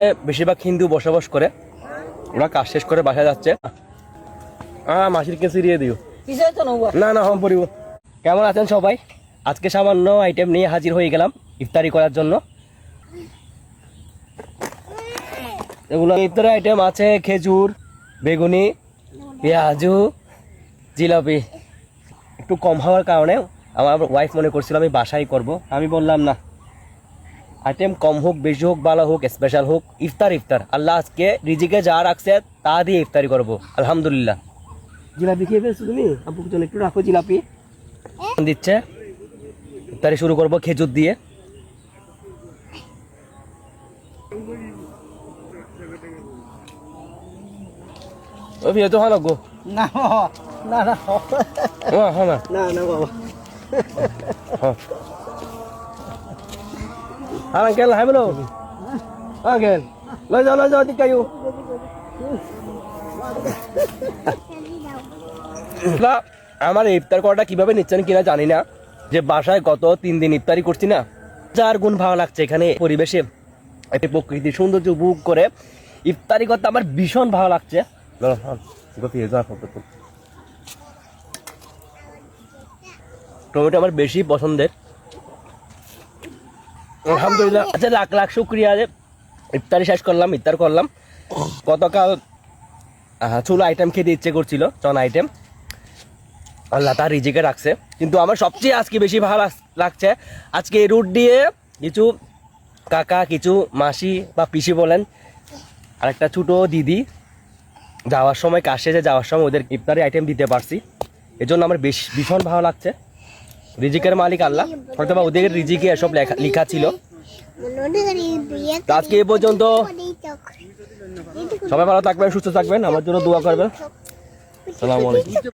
বেশিরভাগ হিন্দু বসবাস করে, ওরা কাজ শেষ করে বাসায় যাচ্ছে। মাসির কেসি দিয়ে দিও না না হম পড়িব। কেমন আছেন সবাই? আজকে সামান্য আইটেম নিয়ে হাজির হয়ে গেলাম ইফতারি করার জন্য। এগুলো ইফতারি আইটেম আছে খেজুর, বেগুনি, পেঁয়াজু, জিলাপি। একটু কম হওয়ার কারণে আমার ওয়াইফ মনে করছিল আমি বাসায় করব। আমি বললাম না, আইটেম কম হোক বেশি হোক ভালো হোক স্পেশাল হোক, ইফতার ইফতার। আল্লাহ আজকে রিজিকে যা রাখছে তা দিয়ে ইফতারি করবো আলহামদুলিল্লাহ। জিলাপি খেয়ে ফেলছো তুমি? আপু চল একটু রাখো জিলাপি দিচ্ছে। ইফতারি শুরু করবো খেজুর দিয়ে। ও ভিয়ে তো ভালো গো। না না না হ্যাঁ না না না বাবা। আঙ্কেল হাই বলো আঙ্কেল লই যাও দিকায়ু। আমার ইফতার করাটা কিভাবে নিচ্ছেন কিনা জানি না, যে বাসায় গত 3 দিন ইফতারি করছি না, যার গুণ ভালো লাগছে। এখানে পরিবেশে একটা প্রকৃতি সৌন্দর্য উপভোগ করে ইফতারি করতে আমার ভীষণ ভালো লাগছে। টমেটো আমার বেশি পছন্দের আলহামদুলিল্লাহ। আচ্ছা লাখ লাখ শুক্রিয়া যে ইফতারি শেষ করলাম, ইফতার করলাম। গতকাল চুলো আইটেম খেতে ইচ্ছে করছিল, চনা আইটেম। আল্লাহ তার রিজিকে রাখছে। কিন্তু আমার সবচেয়ে আজকে বেশি ভালো লাগছে, আজকে এই রুট দিয়ে কিছু কাকা, কিছু মাসি বা পিসি বলেন, আর একটা ছোটো দিদি যাওয়ার সময়, কাজ শেষে যাওয়ার সময় ওদের ইফতারি আইটেম দিতে পারছি। এজন্য আমার ভীষণ ভালো লাগছে। রিজিকের মালিক আল্লাহ, হয়তো বা ওদের রিজিকে এসব লেখা ছিল। আজকে এ পর্যন্ত। সবাই ভালো থাকবেন, সুস্থ থাকবেন, আমার জন্য দোয়া করবেন। আসসালামু আলাইকুম।